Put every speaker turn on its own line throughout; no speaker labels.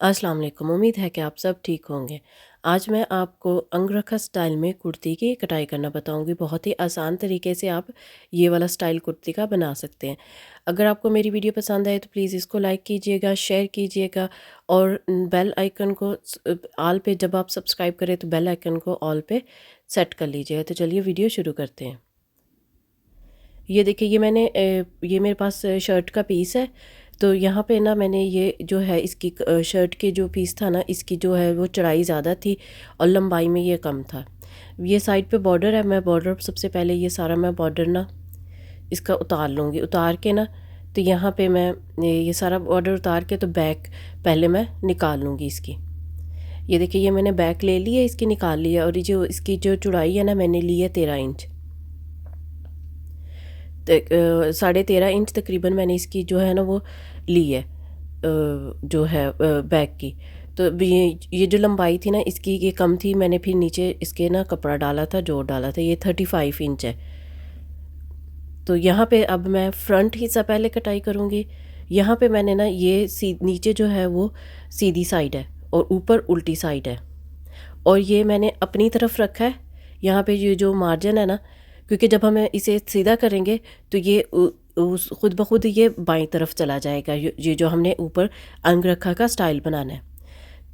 अस्सलाम वालेकुम। उम्मीद है कि आप सब ठीक होंगे। आज मैं आपको अंगरखा स्टाइल में कुर्ती की कटाई करना बताऊंगी। बहुत ही आसान तरीके से आप ये वाला स्टाइल कुर्ती का बना सकते हैं। अगर आपको मेरी वीडियो पसंद आए तो प्लीज़ इसको लाइक कीजिएगा, शेयर कीजिएगा और बेल आइकन को ऑल पे, जब आप सब्सक्राइब करें तो बेल आइकन को ऑल पे सेट कर लीजिएगा। तो चलिए वीडियो शुरू करते हैं। ये देखिए, ये मेरे पास शर्ट का पीस है। तो यहाँ पे ना मैंने ये जो है इसकी शर्ट के जो पीस था ना, इसकी जो है वो चौड़ाई ज़्यादा थी और लंबाई में ये कम था। ये साइड पे बॉर्डर है, मैं बॉर्डर सबसे पहले ये सारा मैं बॉर्डर ना इसका उतार लूँगी। उतार के ना तो यहाँ पे मैं ये सारा बॉर्डर उतार के तो बैक पहले मैं निकाल लूँगी इसकी। ये देखिए, ये मैंने बैक ले ली है, इसकी निकाल लिया। और ये जो इसकी जो चौड़ाई है ना, मैंने ली है 13 इंच। 13.5 इंच तकरीबन मैंने इसकी जो है ना वो ली है, जो है बैक की। तो ये जो लंबाई थी ना इसकी, ये कम थी। मैंने फिर नीचे इसके ना कपड़ा डाला था, जोड़ डाला था। ये 35 इंच है। तो यहाँ पे अब मैं फ्रंट हिस्सा पहले कटाई करूँगी। यहाँ पे मैंने ना ये नीचे जो है वो सीधी साइड है और ऊपर उल्टी साइड है। और ये मैंने अपनी तरफ रखा है। यहाँ पे ये जो मार्जिन है ना, क्योंकि जब हम इसे सीधा करेंगे तो ये खुद ब खुद ये बाईं तरफ चला जाएगा। ये जो हमने ऊपर अंगरखा का स्टाइल बनाना है।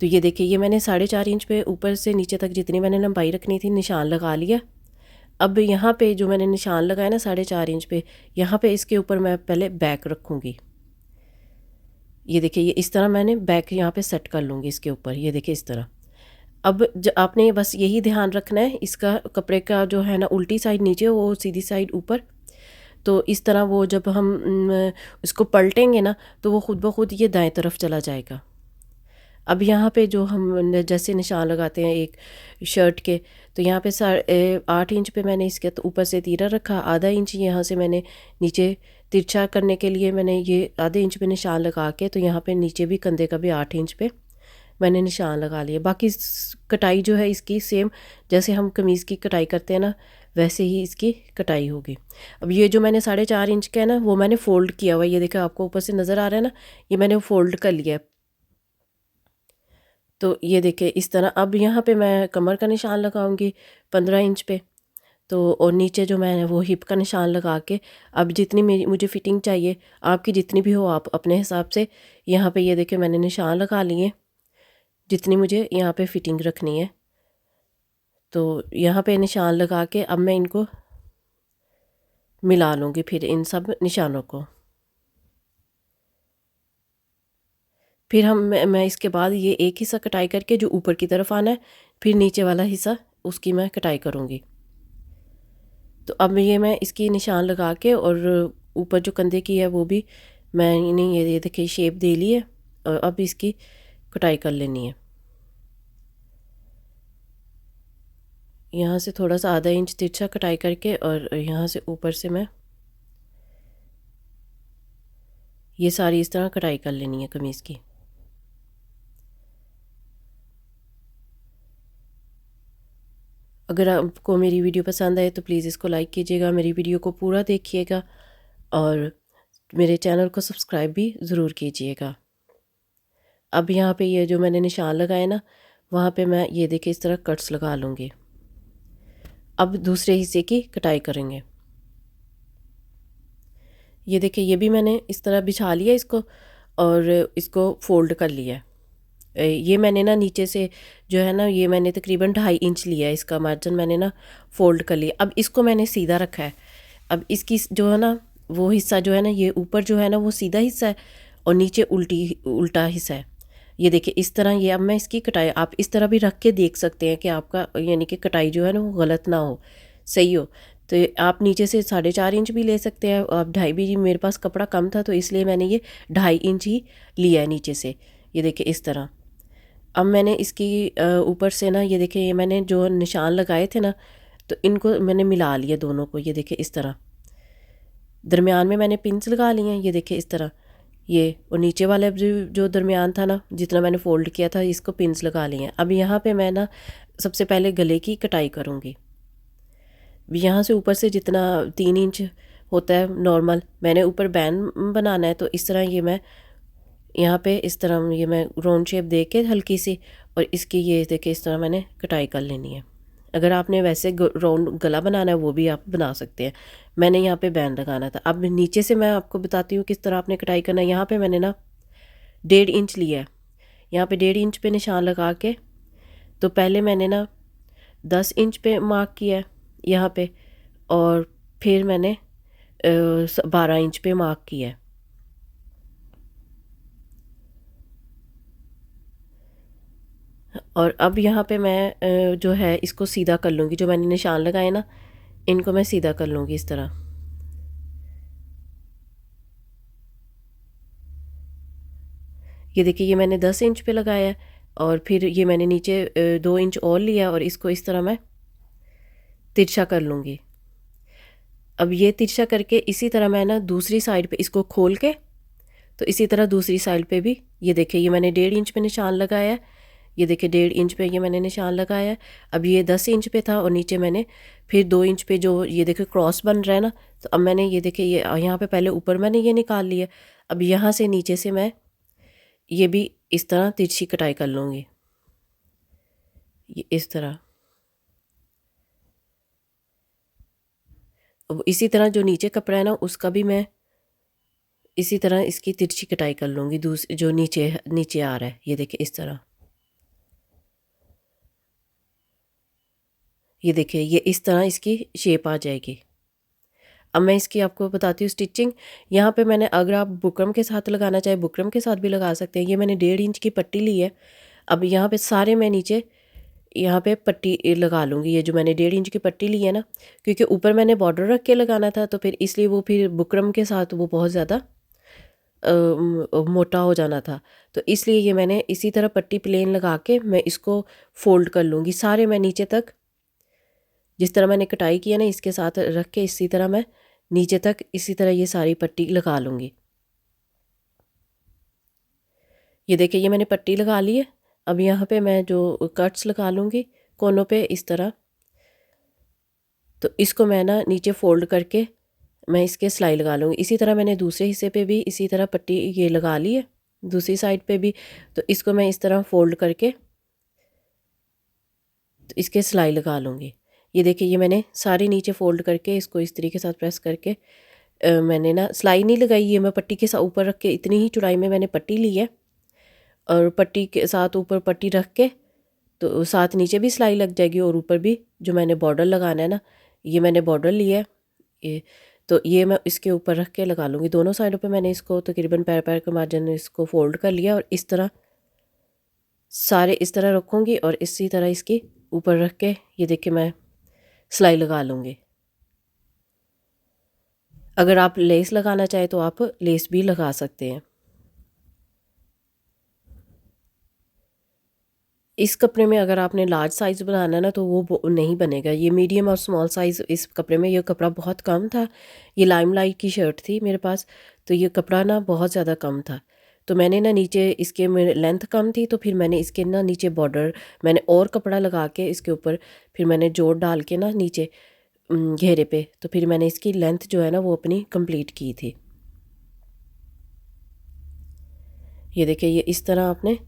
तो ये देखिए, ये मैंने 4.5 इंच पे ऊपर से नीचे तक जितनी मैंने लंबाई रखनी थी निशान लगा लिया। अब यहाँ पे जो मैंने निशान लगाया ना 4.5 इंच पे, यहाँ पे इसके ऊपर मैं पहले बैक रखूँगी। ये देखिए, ये इस तरह मैंने बैक यहाँ पे सेट कर लूँगी इसके ऊपर। ये देखिए इस तरह। अब आपने बस यही ध्यान रखना है, इसका कपड़े का जो है ना उल्टी साइड नीचे, वो सीधी साइड ऊपर। तो इस तरह वो जब हम इसको पलटेंगे ना तो वो खुद ब खुद ये दाएं तरफ चला जाएगा। अब यहाँ पे जो हम जैसे निशान लगाते हैं एक शर्ट के, तो यहाँ पे 8 इंच पे मैंने इसके तो ऊपर से तीरा रखा। आधा इंच यहाँ से मैंने नीचे तिरछा करने के लिए मैंने ये आधे इंच पे निशान लगा के, तो यहाँ पे नीचे भी कंधे का भी 8 इंच पे मैंने निशान लगा लिए। बाकी कटाई जो है इसकी सेम जैसे हम कमीज़ की कटाई करते हैं ना, वैसे ही इसकी कटाई होगी। अब ये जो मैंने 4.5 इंच का है ना, वो मैंने फ़ोल्ड किया हुआ है। ये देखो, आपको ऊपर से नज़र आ रहा है ना, ये मैंने फ़ोल्ड कर लिया है। तो ये देखिए इस तरह। अब यहाँ पे मैं कमर का निशान लगाऊंगी 15 इंच पे। तो और नीचे जो मैंने वो हिप का निशान लगा के, अब जितनी मेरी मुझे फ़िटिंग चाहिए, आपकी जितनी भी हो आप अपने हिसाब से यहाँ पे ये देखिए मैंने निशान लगा लिए जितनी मुझे यहाँ पे फ़िटिंग रखनी है। तो यहाँ पे निशान लगा के अब मैं इनको मिला लूँगी फिर इन सब निशानों को। फिर मैं इसके बाद ये एक हिस्सा कटाई करके जो ऊपर की तरफ आना है, फिर नीचे वाला हिस्सा उसकी मैं कटाई करूँगी। तो अब ये मैं इसकी निशान लगा के और ऊपर जो कंधे की है वो भी मैंने ये देखिए शेप दे ली है। और अब इसकी कटाई कर लेनी है। यहाँ से थोड़ा सा आधा इंच तिरछा कटाई करके और यहाँ से ऊपर से मैं ये सारी इस तरह कटाई कर लेनी है कमीज़ की। अगर आपको मेरी वीडियो पसंद आए तो प्लीज़ इसको लाइक कीजिएगा, मेरी वीडियो को पूरा देखिएगा और मेरे चैनल को सब्सक्राइब भी ज़रूर कीजिएगा। अब यहाँ पे ये जो मैंने निशान लगाए ना, वहाँ पे मैं ये देखिए इस तरह कट्स लगा लूँगी। अब दूसरे हिस्से की कटाई करेंगे। ये देखिए, ये भी मैंने इस तरह बिछा लिया इसको और इसको फ़ोल्ड कर लिया है। ये मैंने ना नीचे से जो है ना, ये मैंने तकरीबन 2.5 इंच लिया है, इसका मार्जिन मैंने ना फ़ोल्ड कर लिया। अब इसको मैंने सीधा रखा है। अब इसकी जो है ना वो हिस्सा जो है ना, ये ऊपर जो है ना वो सीधा हिस्सा है और नीचे उल्टा हिस्सा है। ये देखिए इस तरह। ये अब मैं इसकी कटाई आप इस तरह भी रख के देख सकते हैं कि आपका यानी कि कटाई जो है ना वो गलत ना हो, सही हो। तो आप नीचे से 4.5 इंच भी ले सकते हैं। आप 2.5 भी, मेरे पास कपड़ा कम था तो इसलिए मैंने ये 2.5 इंच ही लिया है नीचे से। ये देखिए इस तरह। अब मैंने इसकी ऊपर से ना ये देखिए, ये मैंने जो निशान लगाए थे ना, तो इनको मैंने मिला लिया दोनों को। ये देखिए इस तरह। दरमियान में मैंने पिन्स लगा लिए हैं। ये देखिए इस तरह। ये और नीचे वाले जो दरमियान था ना, जितना मैंने फ़ोल्ड किया था, इसको पिन्स लगा लिए हैं। अब यहाँ पे मैं ना सबसे पहले गले की कटाई करूँगी। यहाँ से ऊपर से जितना 3 इंच होता है नॉर्मल, मैंने ऊपर बैंड बनाना है। तो इस तरह ये मैं यहाँ पे इस तरह ये मैं राउंड शेप दे के हल्की सी, और इसकी ये देखिए इस तरह मैंने कटाई कर लेनी है। अगर आपने वैसे राउंड गला बनाना है वो भी आप बना सकते हैं। मैंने यहाँ पे बैंड लगाना था। अब नीचे से मैं आपको बताती हूँ किस तरह आपने कटाई करना है। यहाँ पे मैंने ना 1.5 इंच लिया है। यहाँ पे 1.5 इंच पे निशान लगा के, तो पहले मैंने ना 10 इंच पे मार्क किया है यहाँ पे, और फिर मैंने 12 इंच पे मार्क किया है। और अब यहाँ पे मैं जो है इसको सीधा कर लूँगी। जो मैंने निशान लगाए ना, इनको मैं सीधा कर लूँगी इस तरह। ये देखिए ये मैंने 10 इंच पे लगाया है, और फिर ये मैंने नीचे 2 इंच और लिया, और इसको इस तरह मैं तिरछा कर लूँगी। अब ये तिरछा करके इसी तरह मैं ना दूसरी साइड पे इसको खोल के, तो इसी तरह दूसरी साइड पे भी ये देखिए ये मैंने 1.5 इंच पे निशान लगाया है। ये देखिए 1.5 इंच पे ये मैंने निशान लगाया है। अब ये 10 इंच पे था, और नीचे मैंने फिर 2 इंच पे जो ये देखिए क्रॉस बन रहा है ना, तो अब मैंने ये देखिए ये यहाँ पे पहले ऊपर मैंने ये निकाल लिया। अब यहाँ से नीचे से मैं ये भी इस तरह तिरछी कटाई कर लूँगी, ये इस तरह। अब इसी तरह जो नीचे कपड़ा है ना उसका भी मैं इसी तरह इसकी तिरछी कटाई कर लूँगी, दूसरी जो नीचे नीचे आ रहा है ये देखिए इस तरह। ये देखिए ये इस तरह इसकी शेप आ जाएगी। अब मैं इसकी आपको बताती हूँ स्टिचिंग। यहाँ पे मैंने, अगर आप बुकरम के साथ लगाना चाहे बुकरम के साथ भी लगा सकते हैं। ये मैंने 1.5 इंच की पट्टी ली है। अब यहाँ पे सारे मैं नीचे यहाँ पे पट्टी लगा लूँगी। ये जो मैंने 1.5 इंच की पट्टी ली है ना, क्योंकि ऊपर मैंने बॉर्डर रख के लगाना था, तो फिर इसलिए वो फिर बुकरम के साथ वो बहुत ज़्यादा मोटा हो जाना था। तो इसलिए ये मैंने इसी तरह पट्टी प्लेन लगा के मैं इसको फ़ोल्ड कर लूँगी सारे मैं नीचे तक। जिस तरह मैंने कटाई की है ना इसके साथ रख के इसी तरह मैं नीचे तक इसी तरह ये सारी पट्टी लगा लूँगी। ये देखिए ये मैंने पट्टी लगा ली है। अब यहाँ पे मैं जो कट्स लगा लूँगी कोनों पे इस तरह। तो इसको मैं ना नीचे फ़ोल्ड करके मैं इसके सिलाई लगा लूँगी। इसी तरह मैंने दूसरे हिस्से पे भी इसी तरह पट्टी ये लगा ली है, दूसरी साइड पे भी। तो इसको मैं इस तरह फ़ोल्ड करके तो इसके सिलाई लगा लूँगी। ये देखिए ये मैंने सारी नीचे फ़ोल्ड करके इसको इस तरीके के साथ प्रेस करके मैंने ना सिलाई नहीं लगाई, ये मैं पट्टी के साथ ऊपर रख के इतनी ही चौड़ाई में मैंने पट्टी ली है, और पट्टी के साथ ऊपर पट्टी रख के तो साथ नीचे भी सिलाई लग जाएगी, और ऊपर भी जो मैंने बॉर्डर लगाना है ना, ये मैंने बॉर्डर लिया है ये। तो ये मैं इसके ऊपर रख के लगा लूँगी। दोनों साइडों पे मैंने इसको तकरीबन पैर पैर के मार्जिन इसको फ़ोल्ड कर लिया, और इस तरह सारे इस तरह रखूँगी, और इसी तरह इसकी ऊपर रख के ये देखिए मैं सिलाई लगा लूँगी। अगर आप लेस लगाना चाहे तो आप लेस भी लगा सकते हैं। इस कपड़े में अगर आपने लार्ज साइज़ बनाना है ना तो वो नहीं बनेगा। ये मीडियम और स्मॉल साइज़ इस कपड़े में, ये कपड़ा बहुत कम था। ये लाइमलाइट की शर्ट थी मेरे पास, तो ये कपड़ा ना बहुत ज़्यादा कम था। तो मैंने ना नीचे इसके में लेंथ कम थी, तो फिर मैंने इसके ना नीचे बॉर्डर मैंने और कपड़ा लगा के इसके ऊपर फिर मैंने जोड़ डाल के ना नीचे घेरे पे, तो फिर मैंने इसकी लेंथ जो है ना वो अपनी कंप्लीट की थी। ये देखिए ये इस तरह आपने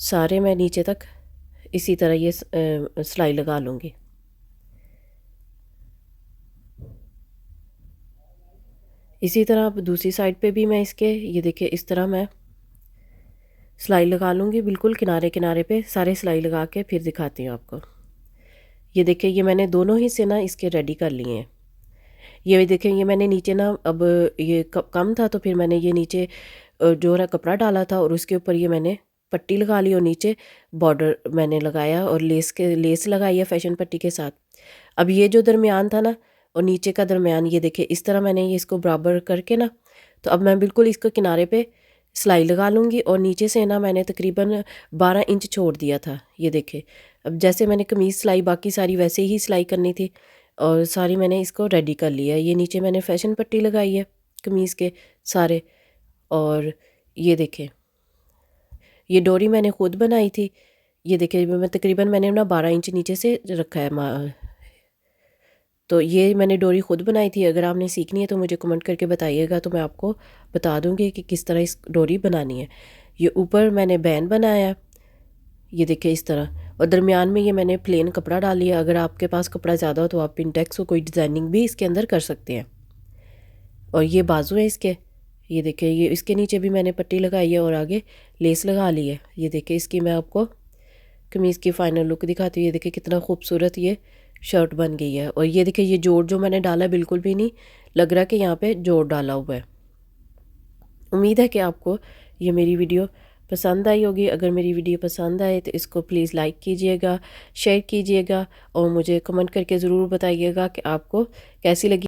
सारे मैं नीचे तक इसी तरह ये सिलाई लगा लूँगी। इसी तरह अब दूसरी साइड पे भी मैं इसके ये देखिए इस तरह मैं सिलाई लगा लूँगी, बिल्कुल किनारे किनारे पे सारे सिलाई लगा के फिर दिखाती हूँ आपको। ये देखिए ये मैंने दोनों हिस्से ना इसके रेडी कर लिए हैं। ये देखिए ये मैंने नीचे ना अब ये कम था, तो फिर मैंने ये नीचे जो है कपड़ा डाला था, और उसके ऊपर ये मैंने पट्टी लगा ली, और नीचे बॉर्डर मैंने लगाया और लेस लगाई है फैशन पट्टी के साथ। अब ये जो दरमियान था ना और नीचे का दरमियान, ये देखिए इस तरह मैंने ये इसको बराबर करके ना, तो अब मैं बिल्कुल इसको किनारे पे सिलाई लगा लूँगी, और नीचे से ना मैंने तकरीबन 12 इंच छोड़ दिया था। ये देखिए अब जैसे मैंने कमीज़ सिलाई बाकी सारी वैसे ही सिलाई करनी थी, और सारी मैंने इसको रेडी कर लिया है। ये नीचे मैंने फैशन पट्टी लगाई है कमीज़ के सारे, और ये देखें ये डोरी मैंने ख़ुद बनाई थी। ये देखिए मैं तकरीबन मैंने ना 12 इंच नीचे से रखा है तो ये मैंने डोरी ख़ुद बनाई थी। अगर आपने सीखनी है तो मुझे कमेंट करके बताइएगा, तो मैं आपको बता दूंगी कि किस तरह इस डोरी बनानी है। ये ऊपर मैंने बैन बनाया, ये देखिए इस तरह, और दरमियान में ये मैंने प्लेन कपड़ा डाल लिया। अगर आपके पास कपड़ा ज़्यादा हो तो आप पिंटेक्स को कोई डिज़ाइनिंग भी इसके अंदर कर सकते हैं। और ये बाजू है इसके, ये देखिए, ये इसके नीचे भी मैंने पट्टी लगाई है और आगे लेस लगा ली है। ये देखिए इसकी मैं आपको कमीज़ की फ़ाइनल लुक दिखाती हूँ। ये देखिए कितना खूबसूरत ये शर्ट बन गई है। और ये देखिए ये जोड़ जो मैंने डाला बिल्कुल भी नहीं लग रहा कि यहाँ पे जोड़ डाला हुआ है। उम्मीद है कि आपको ये मेरी वीडियो पसंद आई होगी। अगर मेरी वीडियो पसंद आए तो इसको प्लीज़ लाइक कीजिएगा, शेयर कीजिएगा और मुझे कमेंट करके ज़रूर बताइएगा कि आपको कैसी लगी।